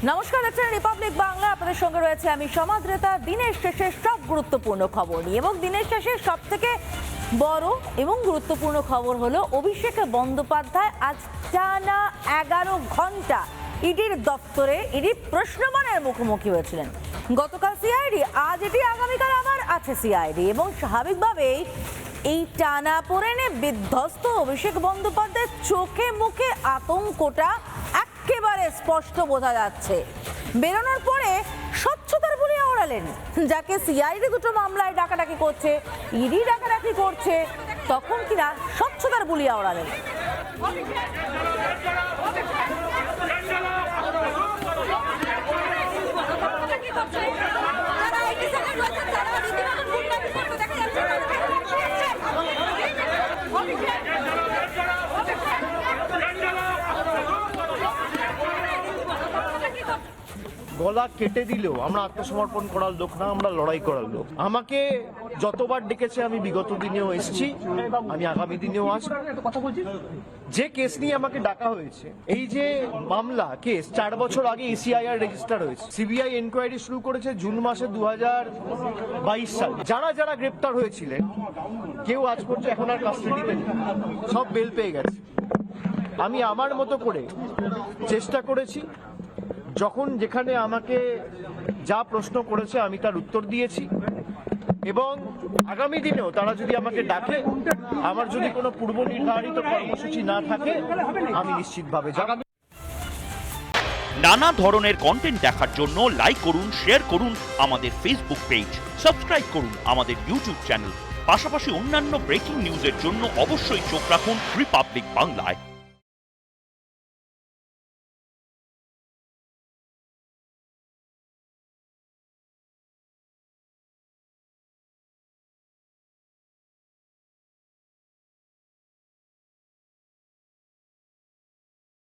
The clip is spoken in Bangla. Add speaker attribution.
Speaker 1: নমস্কার, দেখছেন রিপাবলিক বাংলা। আপনাদের সঙ্গে রয়েছে আমি সমাদৃতা। দিনের শেষে সব গুরুত্বপূর্ণ খবর নিয়ে, এবং দিনের শেষে সব থেকে বড় এবং গুরুত্বপূর্ণ খবর হলো অভিষেক বন্দ্যোপাধ্যায় আজ টানা 11 ঘন্টা ইডির দপ্তরে প্রশ্নমানের মুখোমুখি হয়েছিলেন। গতকাল সিআইডি, আজ এটি, আগামীকাল আবার আছে সিআইডি, এবং স্বাভাবিকভাবেই এই টানাপোড়েনে বিধ্বস্ত অভিষেক বন্দ্যোপাধ্যায়ের চোখে মুখে আতঙ্কটা একেবারে স্পষ্ট বোঝা যাচ্ছে। বেরোনোর পরে স্বচ্ছতার বলিয়া ওড়ালেন, যাকে সিআইডি দুটো মামলায় ডাকাডাকি করছে, ইডি ডাকাডাকি করছে, তখন কিনা স্বচ্ছতার বলিয়া ওড়ালেন।
Speaker 2: গলা কেটে দিলেও আমরা আত্মসমর্পণ করার লোক না, আমরা লড়াই করার লোক। আমাকে যতবার ডেকেছে আমি বিগত দিনেও এসেছি, আমি আগামী দিনেও আসব। যে কেস নিয়ে আমাকে ডাকা হয়েছে, এই যে মামলা কেস 4 বছর আগে এসিআইআর রেজিস্টার হয়েছে, সিবিআই এনকোয়ারি শুরু করেছে জুন মাসে 2022 সালে। যারা যারা গ্রেপ্তার হয়েছিলেন কেউ আজ পর্যন্ত এখন আর কাস্টাডিতে নেই, সব বেল পেয়ে গেছে। আমি আমার মতো করে চেষ্টা করেছি, যখন যেখানে আমাকে যা প্রশ্ন করেছে আমি তার উত্তর দিয়েছি, এবং আগামী দিনেও তারা যদি আমাকে ডাকে, আমার যদি কোনো পূর্ব নির্ধারিত কর্মসূচি না থাকে, আমি নিশ্চিতভাবে যাব।
Speaker 3: নানা ধরনের কন্টেন্ট দেখার জন্য লাইক করুন, শেয়ার করুন আমাদের ফেসবুক পেজ, সাবস্ক্রাইব করুন আমাদের ইউটিউব চ্যানেল। পাশাপাশি অন্যান্য ব্রেকিং নিউজের জন্য অবশ্যই চোখ রাখুন রিপাবলিক বাংলায়।